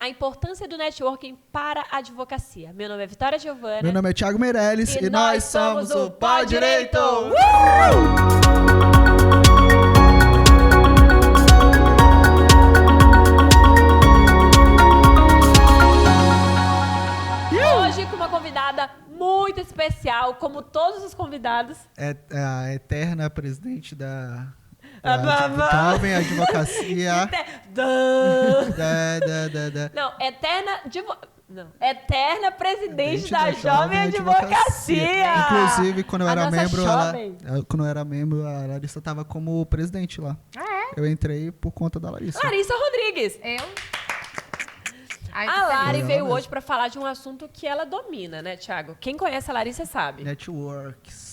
a importância do networking para a advocacia. Meu nome é Vitória Giovana. Meu nome é Thiago Meirelles e nós somos o Pó Direito! Hoje com uma convidada muito especial, como todos os convidados. É a eterna presidente da Jovem Advocacia. Eterna presidente da Jovem Advocacia. Inclusive, quando eu era membro, a Larissa estava como presidente lá. Ah, é? Eu entrei por conta da Larissa. Larissa Rodrigues. A Lari veio hoje para falar de um assunto que ela domina, né, Thiago? Quem conhece a Larissa sabe. Networks.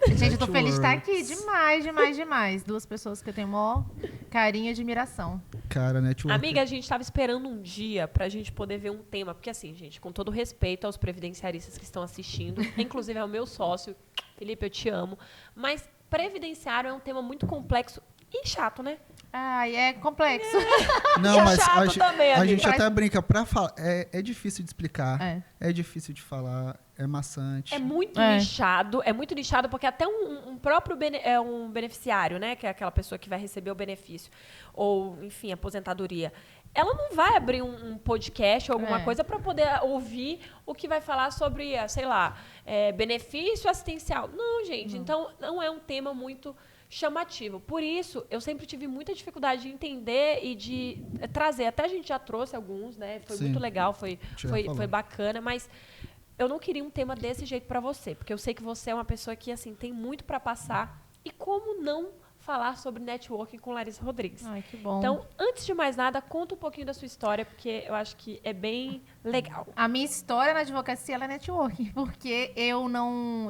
Gente, eu tô feliz de estar aqui. Demais. Duas pessoas que eu tenho maior carinho e admiração. Cara, network. Amiga, a gente tava esperando um dia pra gente poder ver um tema. Porque assim, gente, com todo respeito aos previdenciaristas que estão assistindo, inclusive ao meu sócio, Felipe, eu te amo. Mas previdenciário é um tema muito complexo e chato, né? É complexo. Não, mas chato também, a gente até brinca pra falar. É difícil de explicar. É difícil de falar. É maçante. É muito nichado, porque até um próprio um beneficiário, né? Que é aquela pessoa que vai receber o benefício. Ou, enfim, aposentadoria. Ela não vai abrir um podcast ou alguma coisa para poder ouvir o que vai falar sobre, sei lá, benefício assistencial. Não, gente. Então, não é um tema muito chamativo. Por isso, eu sempre tive muita dificuldade de entender e de trazer. Até a gente já trouxe alguns, né? Foi muito legal, foi bacana, mas eu não queria um tema desse jeito para você, porque eu sei que você é uma pessoa que assim tem muito para passar. E como não falar sobre networking com Larissa Rodrigues? Ai, que bom. Então, antes de mais nada, conta um pouquinho da sua história, porque eu acho que é bem legal. A minha história na advocacia ela é networking, porque eu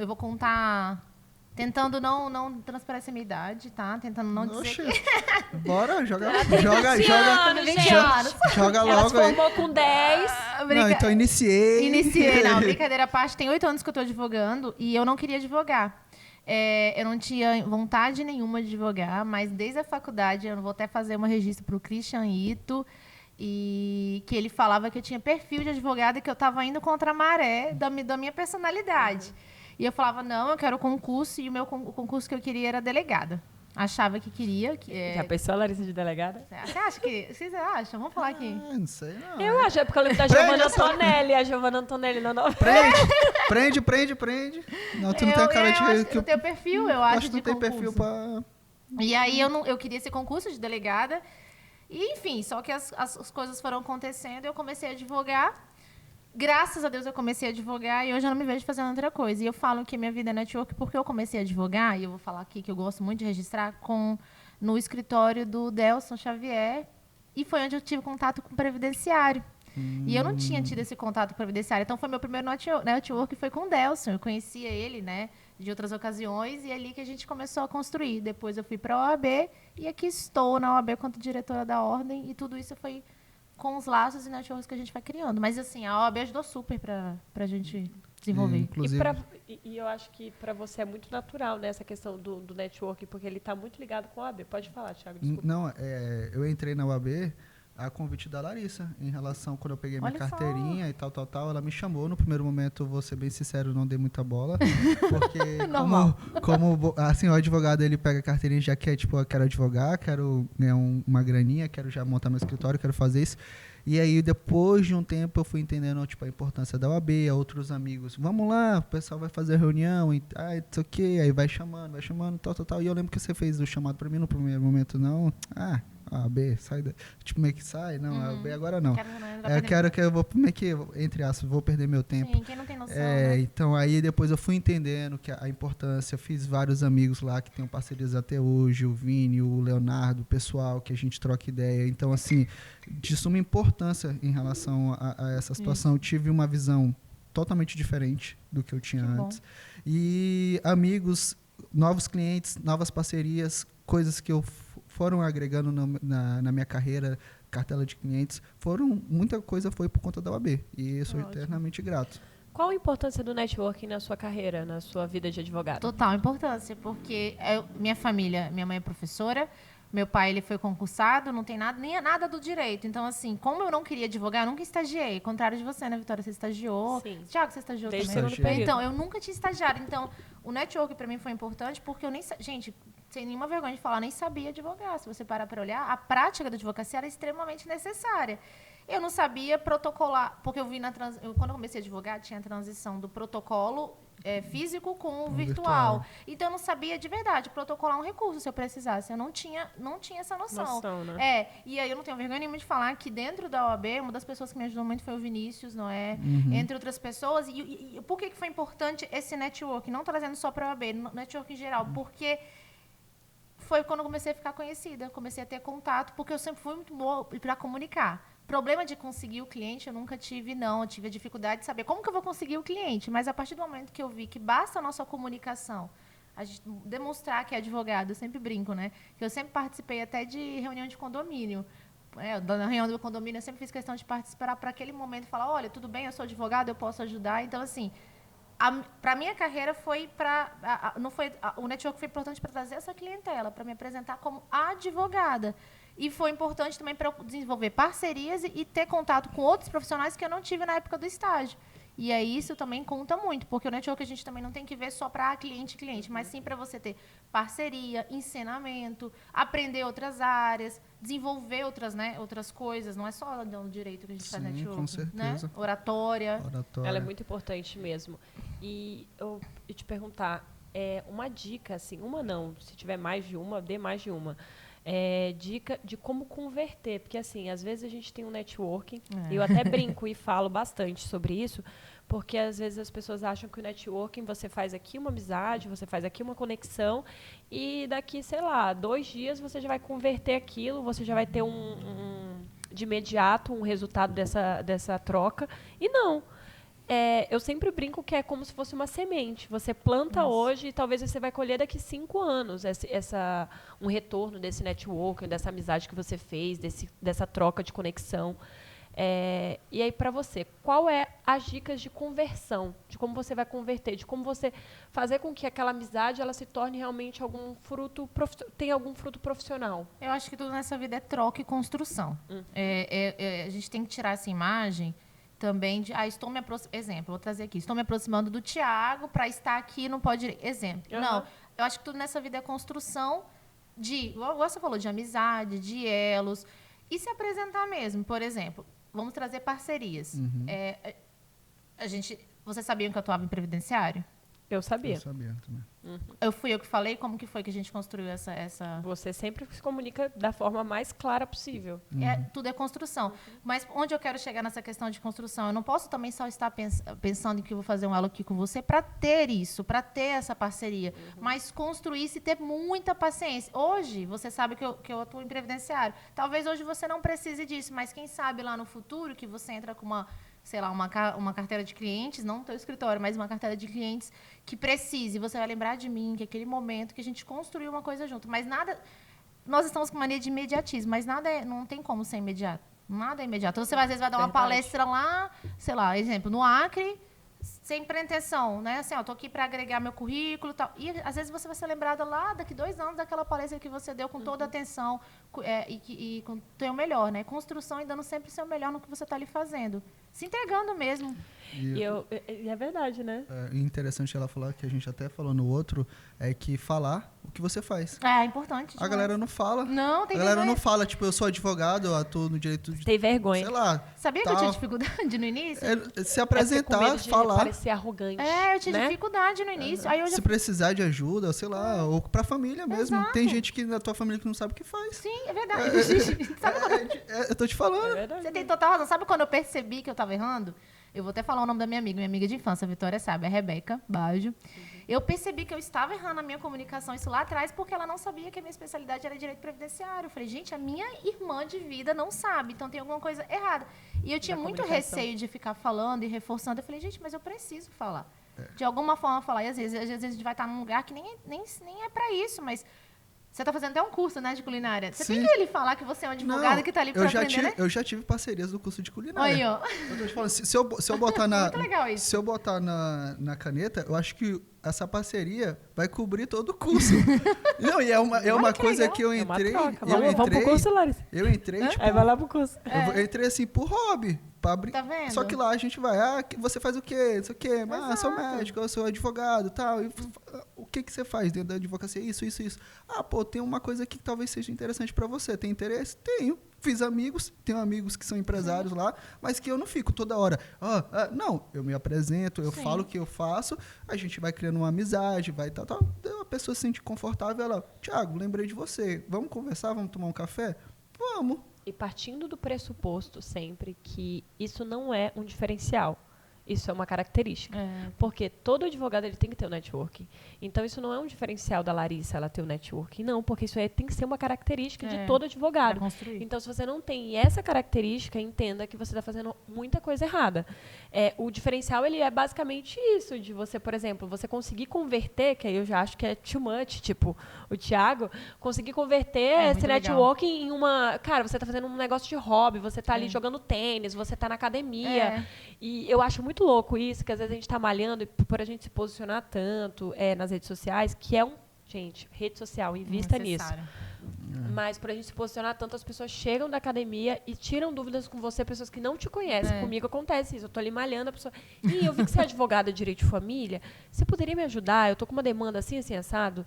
vou contar tentando não transparecer a minha idade, tá? Tentando não dizer. Bora, joga logo Ela se aí. formou com 10. Não, então iniciei. Não, brincadeira à parte. Tem 8 anos que eu tô advogando e eu não queria advogar. Eu não tinha vontade nenhuma de advogar, mas desde a faculdade eu vou até fazer um registro pro Christian Ito, e que ele falava que eu tinha perfil de advogada e que eu estava indo contra a maré da minha personalidade. E eu falava, não, eu quero concurso, e o concurso que eu queria era delegada. Achava que queria. Já pensou a Larissa de delegada? Vocês acham? Vamos falar aqui. Não sei, não. Eu acho, é porque eu lembro da Giovanna Antonelli. A Giovanna Antonelli na novela. Prende. Não, tu não tem a cara de... Eu tenho perfil, eu acho, que não tem perfil pra... E aí eu queria esse concurso de delegada. E, enfim, só que as coisas foram acontecendo e eu comecei a advogar. Graças a Deus eu comecei a advogar e hoje eu não me vejo fazendo outra coisa. E eu falo que minha vida é network porque eu comecei a advogar, e eu vou falar aqui que eu gosto muito de registrar, no escritório do Delson Xavier, e foi onde eu tive contato com o previdenciário. E eu não tinha tido esse contato com o previdenciário, então foi meu primeiro network, foi com o Delson. Eu conhecia ele, né, de outras ocasiões, e é ali que a gente começou a construir. Depois eu fui para a OAB e aqui estou na OAB quanto diretora da ordem, e tudo isso foi com os laços e networks que a gente vai criando. Mas, assim, a OAB ajudou super pra gente desenvolver. Inclusive. E eu acho que para você é muito natural, né, essa questão do networking, porque ele está muito ligado com a OAB. Pode falar, Thiago, desculpa. Não, eu entrei na OAB a convite da Larissa, em relação, quando eu peguei minha carteirinha e tal, ela me chamou. No primeiro momento, vou ser bem sincero, não dei muita bola, porque como assim, o advogado, ele pega a carteirinha e já quer, tipo, eu quero advogar, quero ganhar uma graninha, quero já montar meu escritório, quero fazer isso. E aí, depois de um tempo, eu fui entendendo, tipo, a importância da OAB, outros amigos, vamos lá, o pessoal vai fazer a reunião, e it's ok, aí vai chamando, tal. E eu lembro que você fez o chamado pra mim no primeiro momento, não, a B, sai da... Tipo, meio que sai, não, a B agora não. Eu vou meio que, entre aspas, vou perder meu tempo. Sim, quem não tem noção, né? Então, aí depois eu fui entendendo que a importância, fiz vários amigos lá que tenho parcerias até hoje, o Vini, o Leonardo, o pessoal, que a gente troca ideia. Então, assim, de suma importância em relação a essa situação. Eu tive uma visão totalmente diferente do que eu tinha antes. E amigos, novos clientes, novas parcerias, coisas que eu foram agregando na minha carreira, cartela de clientes, muita coisa foi por conta da OAB, e eu sou eternamente grato. Qual a importância do networking na sua carreira, na sua vida de advogado? Total importância, porque minha família, minha mãe é professora, Meu pai, ele foi concursado, não tem nada, nem nada do direito. Então, assim, como eu não queria advogar, eu nunca estagiei. Contrário de você, né, Vitória? Você estagiou. Sim. Tiago, você estagiou Desde também? segundo período. Então, eu nunca tinha estagiado. Então, o network pra mim foi importante porque eu nem... Gente, sem nenhuma vergonha de falar, nem sabia advogar. Se você parar para olhar, a prática da advocacia era extremamente necessária. Eu não sabia protocolar, porque eu vi quando eu comecei a advogar, tinha a transição do protocolo físico com o virtual. Então, eu não sabia de verdade protocolar um recurso se eu precisasse. Eu não tinha essa noção. Né? E aí eu não tenho vergonha nenhuma de falar que dentro da OAB, uma das pessoas que me ajudou muito foi o Vinícius, não é? Entre outras pessoas. E por que foi importante esse network? Não trazendo só para a OAB, network em geral, porque foi quando eu comecei a ficar conhecida, comecei a ter contato, porque eu sempre fui muito boa para comunicar. Problema de conseguir o cliente eu nunca tive, não. Eu tive a dificuldade de saber como que eu vou conseguir o cliente. Mas a partir do momento que eu vi que basta a nossa comunicação, a gente demonstrar que é advogado, eu sempre brinco, né? Que eu sempre participei até de reunião de condomínio. Na reunião do condomínio eu sempre fiz questão de participar para aquele momento e falar, olha, tudo bem, eu sou advogado, eu posso ajudar. Então, assim, para minha carreira o network foi importante para trazer essa clientela, para me apresentar como advogada. E foi importante também para eu desenvolver parcerias e ter contato com outros profissionais que eu não tive na época do estágio. E aí isso também conta muito, porque o network a gente também não tem que ver só para cliente, mas sim para você ter parceria, ensinamento, aprender outras áreas, desenvolver outras coisas. Não é só no direito que a gente faz network. Com certeza. Né? Oratória. Ela é muito importante mesmo. E eu ia te perguntar, uma dica, assim, uma não, se tiver mais de uma, dê mais de uma. Dica de como converter, porque assim, às vezes a gente tem um networking, eu até brinco e falo bastante sobre isso, porque às vezes as pessoas acham que o networking, você faz aqui uma amizade, você faz aqui uma conexão, e daqui, sei lá, 2 dias você já vai converter aquilo, você já vai ter de imediato um resultado dessa troca, e não. Eu sempre brinco que é como se fosse uma semente. Você planta hoje e talvez você vai colher daqui 5 anos um retorno desse networking, dessa amizade que você fez, dessa troca de conexão. E aí, para você, qual é as dicas de conversão? De como você vai converter, de como você fazer com que aquela amizade ela se torne realmente tenha algum fruto profissional? Eu acho que tudo nessa vida é troca e construção. A gente tem que tirar essa imagem também de, exemplo, vou trazer aqui, estou me aproximando do Tiago para estar aqui no Pode Exemplo. Não, eu acho que tudo nessa vida é construção igual você falou, de amizade, de elos, e se apresentar mesmo. Por exemplo, vamos trazer parcerias. Vocês sabiam que eu atuava em previdenciário? Eu sabia. Eu sabia também. Fui eu que falei? Como que foi que a gente construiu essa... Você sempre se comunica da forma mais clara possível. Tudo é construção. Mas onde eu quero chegar nessa questão de construção? Eu não posso também só estar pensando em que eu vou fazer um elo aqui com você para ter isso, para ter essa parceria. Mas construir e ter muita paciência. Hoje, você sabe que eu atuo em previdenciário. Talvez hoje você não precise disso, mas quem sabe lá no futuro que você entra com uma carteira de clientes, não no teu escritório, mas uma carteira de clientes que precise. Você vai lembrar de mim, que aquele momento que a gente construiu uma coisa junto. Mas nada... Nós estamos com mania de imediatismo, mas não tem como ser imediato. Nada é imediato. Então, você às vezes vai dar uma palestra lá, sei lá, exemplo, no Acre, sem pretensão, né? Assim, tô aqui para agregar meu currículo e tal. E, às vezes, você vai ser lembrada lá daqui 2 anos daquela palestra que você deu com toda a atenção e com o teu melhor, né? Construção e dando sempre o seu melhor no que você está ali fazendo. Se entregando mesmo. E é verdade, né? Interessante ela falar, que a gente até falou no outro, é que falar o que você faz. É importante. A galera não fala. Não, tem A galera vergonha. não fala, tipo, eu sou advogado, eu atuo no direito de... Tem vergonha. Sei lá. Sabia que eu tinha dificuldade no início? Se apresentar, com medo de falar. parecer arrogante. Eu tinha dificuldade no início. Aí eu já... Se precisar de ajuda, sei lá, ou pra família mesmo. Exato. Tem gente que na tua família que não sabe o que faz. Sim, é verdade. Sabe quando... Eu tô te falando. É verdade. Você tem total razão. Sabe quando eu percebi que eu estava errando? Eu vou até falar o nome da minha amiga de infância, a Vitória sabe, a Rebeca Baggio. Eu percebi que eu estava errando a minha comunicação, isso lá atrás, porque ela não sabia que a minha especialidade era direito previdenciário. Eu falei, gente, a minha irmã de vida não sabe, então tem alguma coisa errada. E eu tinha muito receio de ficar falando e reforçando. Eu falei, gente, mas eu preciso falar. De alguma forma falar. E às vezes a gente vai estar num lugar que nem é para isso, mas Você tá fazendo até um curso, né, de culinária. Você Sim. tem que ele falar que você é um advogado que tá ali pra aprender, né? Eu já tive parcerias do curso de culinária. Aí, ó. Eu tô te falando, se eu botar na... Muito legal isso. Se eu botar na caneta, eu acho que essa parceria vai cobrir todo o curso. Não, e é uma coisa legal. que eu entrei... Vamos pro curso, Larissa. Eu entrei, tipo... Aí vai lá pro curso. Eu entrei assim por hobby. Tá vendo? Só que lá a gente vai, você faz o quê? Não sei o quê. Eu sou médico, eu sou advogado e tal. E, o que você faz dentro da advocacia? Isso. Tem uma coisa aqui que talvez seja interessante pra você. Tem interesse? Tenho. Fiz amigos, tenho amigos que são empresários lá, mas que eu não fico toda hora. Não, eu me apresento, eu falo o que eu faço, a gente vai criando uma amizade, vai tal. A pessoa se sente confortável, ela, Thiago, lembrei de você, vamos conversar, vamos tomar um café? Vamos. E partindo do pressuposto sempre que isso não é um diferencial, isso é uma característica. Porque todo advogado ele tem que ter um networking. Então, isso não é um diferencial da Larissa, ela ter o networking. Não, porque isso tem que ser uma característica de todo advogado. Então, se você não tem essa característica, entenda que você está fazendo muita coisa errada. O diferencial ele é basicamente isso, de você, por exemplo, você conseguir converter, que aí eu já acho que é too much, tipo, o Thiago, conseguir converter esse networking em uma... Cara, você está fazendo um negócio de hobby, você está ali jogando tênis, você está na academia. E eu acho muito louco isso, que às vezes a gente está malhando, e por a gente se posicionar tanto nas redes sociais, que é gente, rede social, invista nisso. Mas por a gente se posicionar tanto, as pessoas chegam da academia e tiram dúvidas com você, pessoas que não te conhecem. Comigo acontece isso. Eu tô ali malhando, a pessoa... eu vi que você é advogada de direito de família. Você poderia me ajudar? Eu tô com uma demanda assim, assado.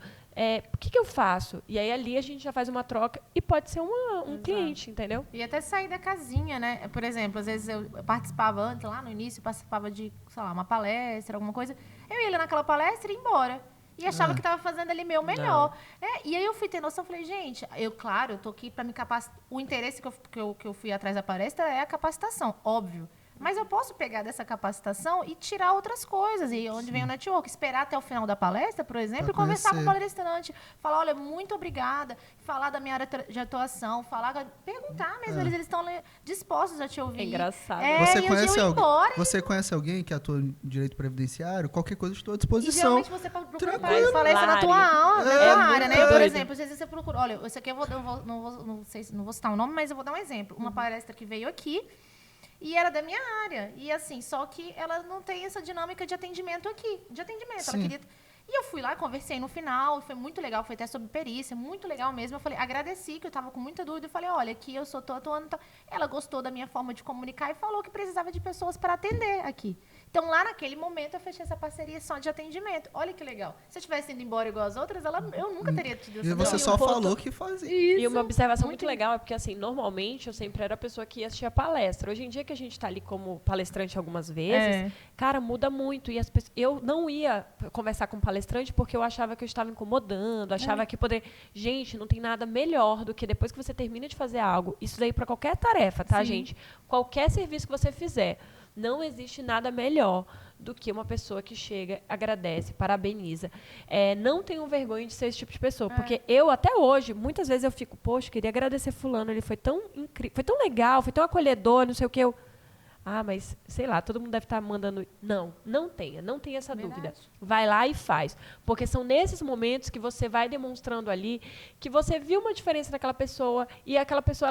O que eu faço? E aí ali a gente já faz uma troca e pode ser um cliente, entendeu? E até sair da casinha, né? Por exemplo, às vezes eu participava antes, lá no início, participava de, sei lá, uma palestra, alguma coisa. Eu ia ali naquela palestra e ia embora. E achava que estava fazendo ali meu melhor. E aí eu fui ter noção, falei, gente, eu tô aqui para me capacitar. O interesse que eu fui atrás da palestra é a capacitação, óbvio. Mas eu posso pegar dessa capacitação e tirar outras coisas. E onde vem o network? Esperar até o final da palestra, por exemplo, e conversar com o palestrante. Falar, olha, muito obrigada. Falar da minha área de atuação. Perguntar mesmo. Eles estão dispostos a te ouvir. É engraçado. Você conhece alguém que atua em direito previdenciário? Qualquer coisa, estou à disposição. E geralmente você procura palestra na tua área, né? Por exemplo, às vezes você procura... Olha, isso aqui não vou citar o nome, mas eu vou dar um exemplo. Uma palestra que veio aqui, e era da minha área. E assim, só que ela não tem essa dinâmica de atendimento aqui. Ela queria... E eu fui lá, conversei no final, foi muito legal, foi até sobre perícia, muito legal mesmo. Eu falei, agradeci, que eu tava com muita dúvida. Eu falei, olha, aqui eu tô atuando. Ela gostou da minha forma de comunicar e falou que precisava de pessoas para atender aqui. Então, lá naquele momento, eu fechei essa parceria só de atendimento. Olha que legal. Se eu tivesse ido embora igual as outras, eu nunca teria tido essa E você só falou que fazia. Isso. E uma observação muito legal é porque, assim, normalmente eu sempre era a pessoa que ia assistir a palestra. Hoje em dia que a gente está ali como palestrante algumas vezes, cara, muda muito. E eu não ia conversar com o palestrante porque eu achava que eu estava incomodando, achava que poder... Gente, não tem nada melhor do que depois que você termina de fazer algo, isso daí para qualquer tarefa, tá, gente? Qualquer serviço que você fizer, não existe nada melhor do que uma pessoa que chega, agradece, parabeniza. Não tenham vergonha de ser esse tipo de pessoa. Porque eu, até hoje, muitas vezes eu fico, poxa, queria agradecer fulano, ele foi tão incrível, foi tão legal, foi tão acolhedor, não sei o que. Mas, sei lá, todo mundo deve estar mandando... Não tenha essa dúvida. Vai lá e faz. Porque são nesses momentos que você vai demonstrando ali que você viu uma diferença naquela pessoa e aquela pessoa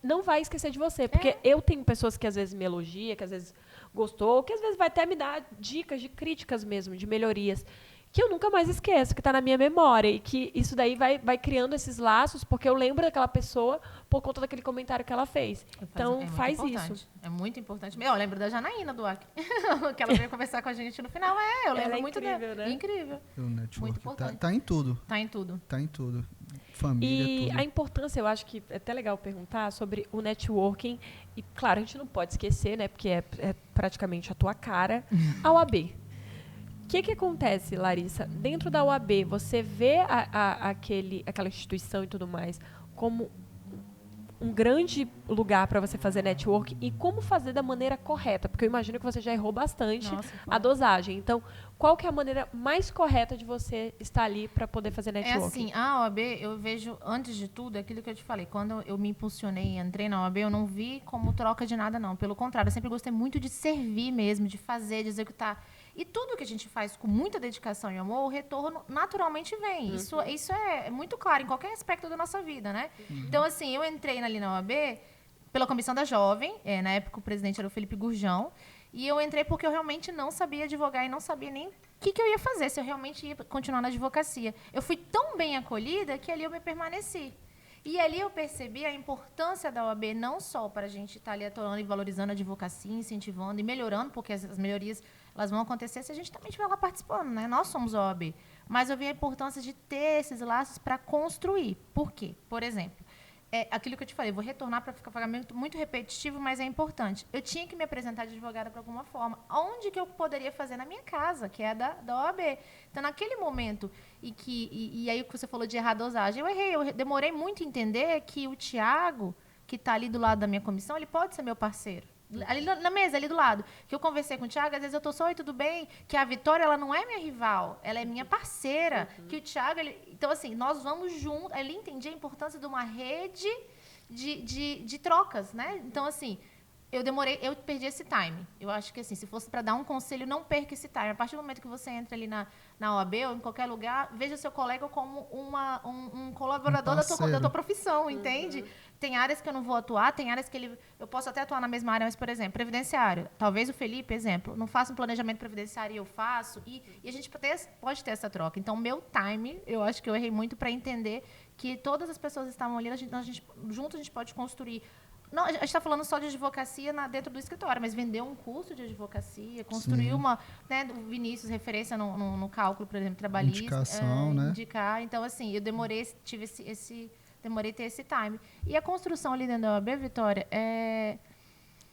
não vai esquecer de você. Porque eu tenho pessoas que às vezes me elogiam, que às vezes gostou, que às vezes vai até me dar dicas de críticas mesmo, de melhorias, que eu nunca mais esqueço, que está na minha memória. E que isso daí vai criando esses laços, porque eu lembro daquela pessoa por conta daquele comentário que ela fez. Então, faz isso. É muito importante. Eu lembro da Janaína do Acre, que ela veio conversar com a gente no final. Eu lembro ela muito incrível, dela. Né? Incrível. O network muito importante. tá em tudo. Tá em tudo. Tá em tudo. Família, tudo. A importância, eu acho que é até legal perguntar sobre o networking. E, claro, a gente não pode esquecer, né? Porque é praticamente a tua cara, a OAB. O que acontece, Larissa? Dentro da OAB, você vê aquela instituição e tudo mais como um grande lugar para você fazer network e como fazer da maneira correta, porque eu imagino que você já errou bastante a dosagem. Então, qual que é a maneira mais correta de você estar ali para poder fazer network? É assim, a OAB, eu vejo, antes de tudo, aquilo que eu te falei, quando eu me impulsionei e entrei na OAB, eu não vi como troca de nada, não. Pelo contrário, eu sempre gostei muito de servir mesmo, de fazer, de executar. E tudo que a gente faz com muita dedicação e amor, o retorno naturalmente vem. Isso é muito claro em qualquer aspecto da nossa vida, né? Então, assim, eu entrei ali na OAB pela comissão da jovem, na época o presidente era o Felipe Gurjão, e eu entrei porque eu realmente não sabia advogar e não sabia nem o que eu ia fazer, se eu realmente ia continuar na advocacia. Eu fui tão bem acolhida que ali eu me permaneci. E ali eu percebi a importância da OAB não só para a gente estar ali atuando e valorizando a advocacia, incentivando e melhorando, porque as melhorias elas vão acontecer se a gente também estiver lá participando, né? Nós somos a OAB. Mas eu vi a importância de ter esses laços para construir. Por quê? Por exemplo, aquilo que eu te falei, vou retornar para ficar pagamento muito repetitivo, mas é importante. Eu tinha que me apresentar de advogada para alguma forma. Onde que eu poderia fazer? Na minha casa, que é da OAB. Então, naquele momento, e aí que você falou de errar a dosagem, eu errei. Eu demorei muito a entender que o Tiago, que está ali do lado da minha comissão, ele pode ser meu parceiro. Ali na mesa, ali do lado. Que eu conversei com o Thiago, às vezes eu tô só, oi, tudo bem? Que a Vitória, ela não é minha rival, ela é minha parceira. Que o Thiago, então assim, nós vamos juntos. Ele entendia a importância de uma rede de trocas, né? Então, assim, eu perdi esse time. Eu acho que, assim, se fosse para dar um conselho, não perca esse time. A partir do momento que você entra ali na OAB ou em qualquer lugar, veja seu colega como um colaborador da tua profissão, entende? Tem áreas que eu não vou atuar, tem áreas que eu posso até atuar na mesma área, mas, por exemplo, previdenciário. Talvez o Felipe, exemplo, não faça um planejamento previdenciário e eu faço, e a gente pode ter essa troca. Então, meu time, eu acho que eu errei muito para entender que todas as pessoas estavam ali, juntos a gente pode construir. Não, a gente está falando só de advocacia dentro do escritório, mas vender um curso de advocacia, construir uma... Né, o Vinícius, referência no cálculo, por exemplo, trabalhista. Indicação, né? Indicar. Então, assim, eu demorei a ter esse time. E a construção ali dentro da OAB, Vitória,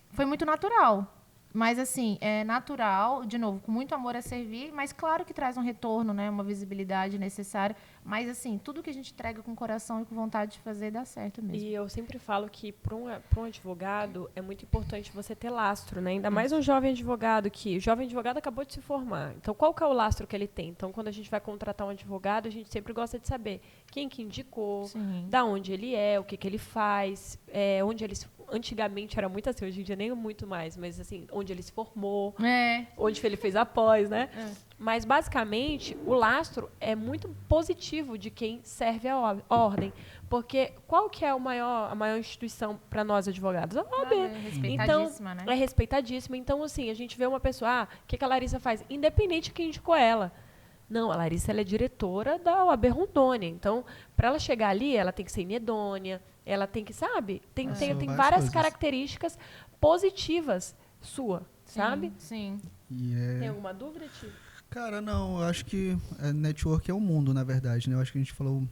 foi muito natural. Mas, assim, é natural, de novo, com muito amor a servir, mas claro que traz um retorno, né, uma visibilidade necessária. Mas, assim, tudo que a gente entrega com coração e com vontade de fazer dá certo mesmo. E eu sempre falo que, para um advogado, é muito importante você ter lastro, né? Ainda mais um jovem advogado, que o jovem advogado acabou de se formar. Então, qual que é o lastro que ele tem? Então, quando a gente vai contratar um advogado, a gente sempre gosta de saber quem que indicou, da onde ele é, o que ele faz, onde ele antigamente era muito assim, hoje em dia nem muito mais, mas assim, onde ele se formou, onde ele fez a pós, né? Mas, basicamente, o lastro é muito positivo de quem serve a ordem. Porque qual que é a maior instituição para nós advogados? A OAB. Respeitadíssima, então, né? É respeitadíssima. Então, assim, a gente vê uma pessoa, o que a Larissa faz? Independente de quem indicou ela. Não, a Larissa ela é diretora da OAB Rondônia. Então, para ela chegar ali, ela tem que ser inedônia, ela tem que, sabe? Tem várias características positivas sua, sabe? Sim. Tem alguma dúvida, Tio? Cara, não, eu acho que network é o mundo, na verdade, né? Eu acho que a gente falou,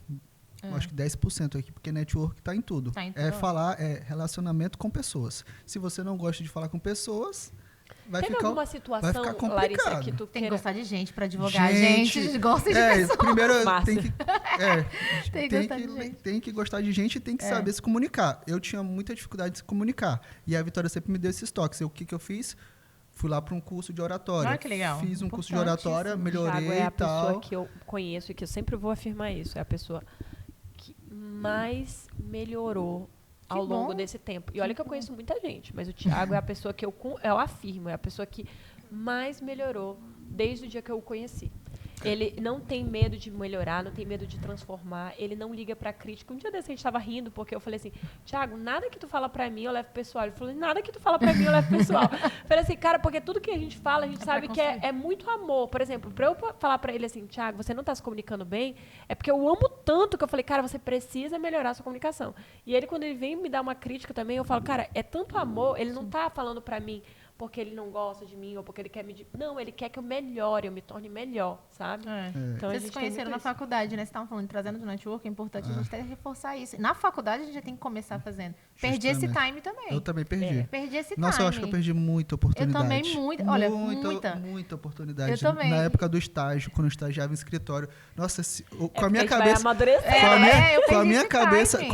acho que 10% aqui, porque network tá em tudo. É relacionamento com pessoas. Se você não gosta de falar com pessoas, Teve alguma situação, Larissa, que tu tem que gostar de gente para advogar. Gente gosta de pessoas. Primeiro tem que gostar de gente e tem que saber se comunicar. Eu tinha muita dificuldade de se comunicar. E a Vitória sempre me deu esses toques. O que eu fiz? Fui lá para um curso de oratória. Ah, que legal. Fiz um curso de oratória, melhorei e tal. É a pessoa que eu conheço e que eu sempre vou afirmar isso. É a pessoa que mais melhorou ao longo desse tempo. E olha que eu conheço muita gente, mas o Thiago é a pessoa que eu afirmo, é a pessoa que mais melhorou desde o dia que eu o conheci. Ele não tem medo de melhorar, não tem medo de transformar, ele não liga pra crítica. Um dia desse a gente tava rindo, porque eu falei assim, Thiago, nada que tu fala pra mim eu levo pessoal. Ele falou, nada que tu fala pra mim eu levo pessoal. Eu falei assim, cara, porque tudo que a gente fala, a gente sabe que é muito amor. Por exemplo, pra eu falar pra ele assim, Thiago, você não tá se comunicando bem, é porque eu amo tanto que eu falei, cara, você precisa melhorar a sua comunicação. E ele, quando ele vem me dar uma crítica também, eu falo, cara, é tanto amor, ele não tá falando pra mim porque ele não gosta de mim ou porque ele quer me... Não, ele quer que eu melhore, eu me torne melhor, sabe? Então, vocês se conheceram na faculdade, né? Vocês estavam falando, trazendo do network, é importante a gente até reforçar isso. Na faculdade, a gente já tem que começar fazendo. Perdi esse time também. Eu também perdi. Perdi esse time. Nossa, eu acho que eu perdi muita oportunidade. Eu também, muita oportunidade. Eu também. Na época do estágio, quando eu estagiava em escritório. Nossa, com a minha cabeça... Vai com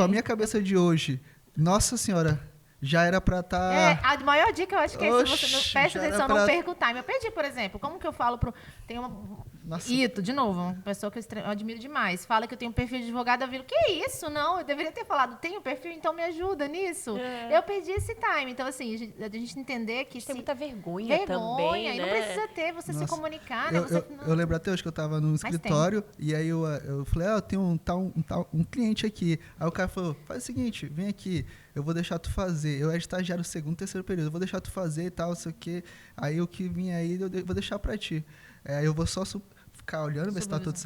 a minha cabeça de hoje, nossa senhora... já era pra estar... A maior dica eu acho que é se você não presta atenção, pra... não perca o time. Eu perdi, por exemplo, como que eu falo pro... Tem uma... Ito, de novo, uma pessoa que eu admiro demais. Fala que eu tenho um perfil de advogada, eu viro, que isso? Não, eu deveria ter falado, tenho perfil, então me ajuda nisso. Eu perdi esse time. Então, assim, a gente entender que... Tem muita vergonha também, né? E não precisa ter, você se comunicar, né? Eu lembro até hoje que eu tava no escritório e aí eu falei, eu tenho um cliente aqui. Aí o cara falou, faz o seguinte, vem aqui, eu vou deixar tu fazer. Eu era estagiário segundo, terceiro período, eu vou deixar tu fazer e tal, não sei o quê. Aí o que vinha aí, eu vou deixar pra ti. Aí eu vou só ficar olhando, ver se tá tudo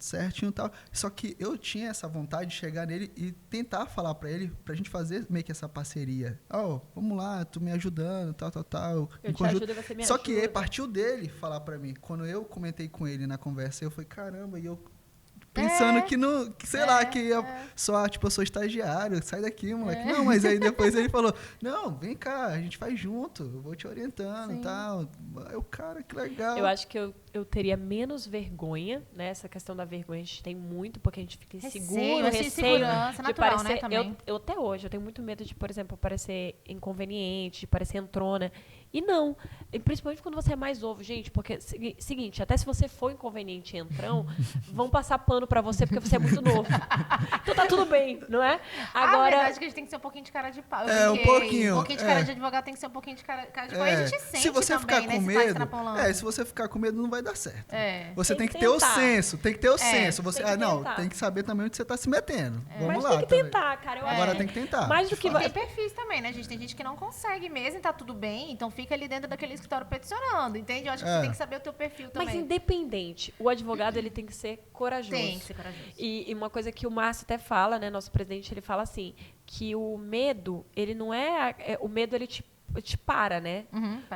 certinho e tal. Só que eu tinha essa vontade de chegar nele e tentar falar pra ele, pra gente fazer meio que essa parceria. Vamos lá, tu me ajudando, tal. Eu te ajudo e você me ajuda. Só que partiu dele falar pra mim. Quando eu comentei com ele na conversa, eu falei, caramba, e eu... Pensando que não, que, sei lá, que eu sou estagiário, sai daqui, moleque. Não, mas aí depois ele falou, não, vem cá, a gente faz junto, eu vou te orientando e tal. Aí o cara, que legal. Eu acho que eu teria menos vergonha, né? Essa questão da vergonha a gente tem muito, porque a gente fica inseguro, receio de parecer, né, também. Eu até hoje, eu tenho muito medo de, por exemplo, parecer inconveniente, de parecer entrona. E não. E principalmente quando você é mais novo, gente, porque, seguinte, até se você for inconveniente e entrão, vão passar pano pra você porque você é muito novo. Então tá tudo bem, não é? Agora, a verdade é que a gente tem que ser um pouquinho de cara de pau. Um pouquinho. Um pouquinho de cara de advogado tem que ser um pouquinho de cara de pau. E a gente sente se você também, ficar com né? medo, se você ficar com medo, não vai dar certo. Você tem que ter o senso. Você, tem que saber também onde você tá se metendo. Vamos lá. Tem que tentar, cara. Agora tem que tentar. Mais do que tem perfis também, né, gente? Tem gente que não consegue mesmo e tá tudo bem, então fica ali dentro daquele escritório peticionando, entende? Eu acho que você tem que saber o teu perfil também. Mas independente, o advogado ele tem que ser corajoso. Tem que ser corajoso. E uma coisa que o Márcio até fala, né, nosso presidente, ele fala assim, que o medo, ele não o medo ele te para, né?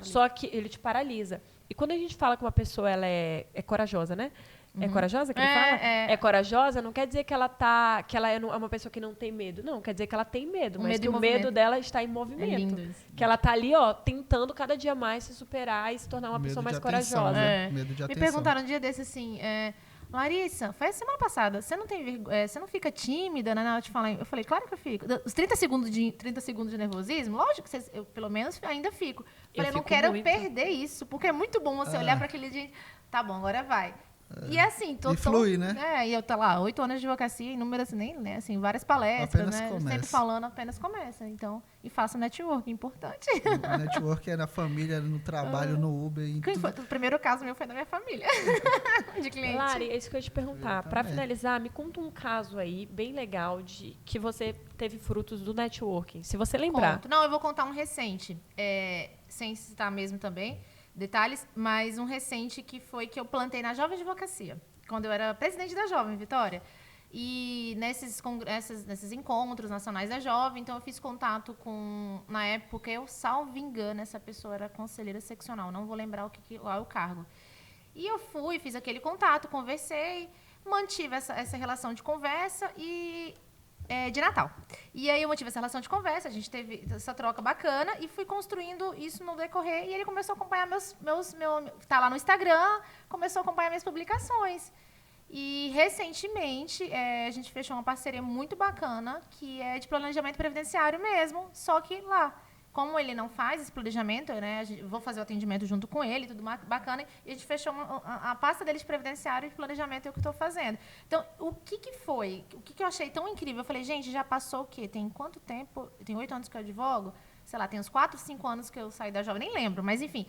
Só que ele te paralisa. E quando a gente fala que uma pessoa ela é corajosa, né? É corajosa que ele fala? É corajosa, não quer dizer que ela é uma pessoa que não tem medo. Não, quer dizer que ela tem medo, mas que o medo dela está em movimento. É lindo isso. Que ela está ali, tentando cada dia mais se superar e se tornar uma pessoa mais corajosa. Né? Medo de atenção. Me perguntaram um dia desse assim, Larissa, foi a semana passada, você não tem você não fica tímida, né, na hora de falar? Eu falei, claro que eu fico. Os 30 segundos de nervosismo, lógico que eu pelo menos ainda fico. Eu não quero perder isso, porque é muito bom você olhar para aquele dia, tá bom, agora vai. E assim, flui, né? E eu tô lá, 8 anos de advocacia, inúmeras, né? Assim, várias palestras, apenas né? Começa. Sempre falando, apenas começa. Então, e faço network, importante. O network é na família, no trabalho, no Uber. O primeiro caso meu foi da minha família, de cliente. Lari, é isso que eu ia te perguntar. Para finalizar, me conta um caso aí, bem legal, de que você teve frutos do networking, se você lembrar. Não, eu vou contar um recente, sem citar mesmo também detalhes, mas um recente que foi que eu plantei na Jovem Advocacia, quando eu era presidente da Jovem, Vitória. E nesses encontros nacionais da Jovem, então eu fiz contato com, na época, eu salvo engano, essa pessoa era conselheira seccional, não vou lembrar qual é o cargo. E eu fiz aquele contato, conversei, mantive essa relação de conversa de Natal. E aí eu mantive essa relação de conversa, a gente teve essa troca bacana e fui construindo isso no decorrer. E ele começou a acompanhar tá lá no Instagram, começou a acompanhar minhas publicações. E recentemente a gente fechou uma parceria muito bacana, que é de planejamento previdenciário mesmo, só que lá. Como ele não faz esse planejamento, né, vou fazer o atendimento junto com ele, tudo bacana, e a gente fechou a pasta dele de previdenciário e de planejamento, é o que eu estou fazendo. Então, o que foi? O que eu achei tão incrível? Eu falei, gente, já passou o quê? Tem quanto tempo? Tem 8 anos que eu advogo? Sei lá, tem uns 4, 5 anos que eu saí da Jovem, nem lembro, mas enfim.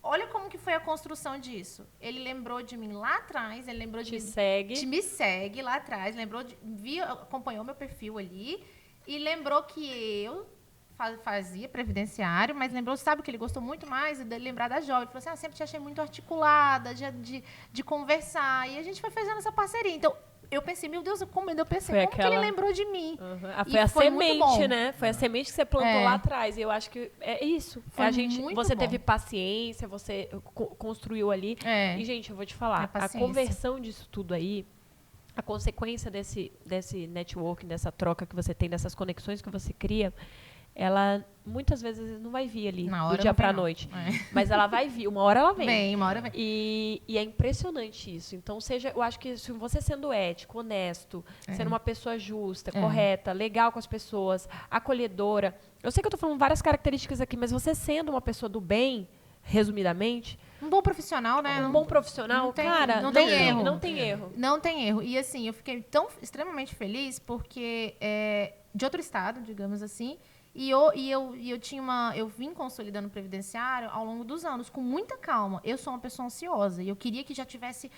Olha como que foi a construção disso. Ele lembrou de mim lá atrás, ele lembrou me segue lá atrás, acompanhou meu perfil ali e lembrou que eu fazia previdenciário, mas sabe que ele gostou muito mais de lembrar da Jovem. Ele falou assim, sempre te achei muito articulada, de conversar. E a gente foi fazendo essa parceria. Então, eu pensei, meu Deus, como que ele lembrou de mim? Foi a semente, né? Foi a semente que você plantou lá atrás. E eu acho que é isso. Você teve paciência, você construiu ali. E, gente, eu vou te falar, a conversão disso tudo aí, a consequência desse networking, dessa troca que você tem, dessas conexões que você cria, ela muitas vezes não vai vir ali Na do hora dia não pra vem, não. noite. Mas ela vai vir, uma hora ela vem. Vem, uma hora vem. E é impressionante isso. Então, eu acho que se você sendo ético, honesto, sendo uma pessoa justa, correta, legal com as pessoas, acolhedora. Eu sei que eu tô falando várias características aqui, mas você sendo uma pessoa do bem, resumidamente, Um bom profissional, né? um bom profissional, não tem- cara, não tem erro. Não tem erro. Não tem erro. E assim, eu fiquei tão extremamente feliz porque de outro estado, digamos assim, e eu vim consolidando o previdenciário ao longo dos anos, com muita calma. Eu sou uma pessoa ansiosa e eu queria que já tivesse,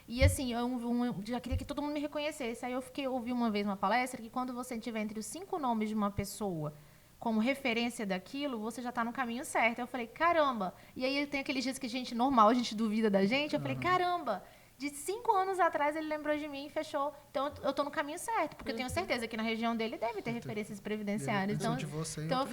e assim, eu já queria que todo mundo me reconhecesse. Aí ouvi uma vez uma palestra que quando você tiver entre os 5 nomes de uma pessoa como referência daquilo, você já está no caminho certo. Eu falei, caramba. E aí tem aqueles dias que a gente duvida da gente. Eu falei, caramba, de 5 anos atrás ele lembrou de mim e fechou. Então eu tô no caminho certo, porque eu tenho certeza que na região dele deve ter referências previdenciárias. Então eu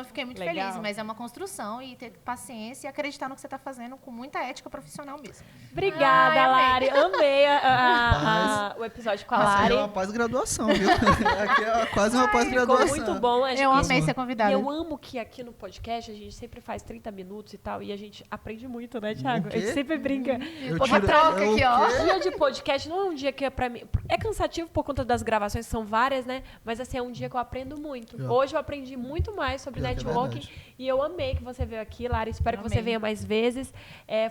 fiquei muito Legal. feliz, mas é uma construção e ter paciência e acreditar no que você está fazendo com muita ética profissional mesmo. Obrigada, Ai, Lari. amei. Amei o episódio com a Essa aí Lari. é uma pós-graduação, viu? Aqui é quase uma Ficou pós-graduação. muito bom. Eu amei ser E convidada. eu amo que aqui no podcast a gente sempre faz 30 minutos e tal, e a gente aprende muito, né, Thiago? A gente quê? sempre brinca. Porque troca aqui, ó. Dia de podcast não é um dia que é pra mim. É cansativo por conta das gravações, que são várias, né? Mas assim, é um dia que eu aprendo muito. Hoje eu aprendi muito mais sobre Pior que é networking. verdade. E eu amei que você veio aqui, Lara. Espero que você Amei. venha mais vezes.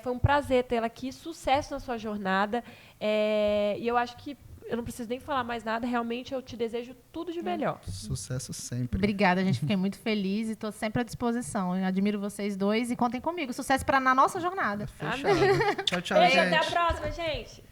Foi um prazer tê-la aqui. Sucesso na sua jornada. E eu acho que eu não preciso nem falar mais nada. Realmente eu te desejo tudo de melhor. Sucesso sempre. Obrigada, gente. Fiquei muito feliz e estou sempre à disposição. Eu admiro vocês dois e contem comigo. Sucesso na nossa jornada. Fechado. Tchau, tchau, Beijo, gente. até a próxima, gente.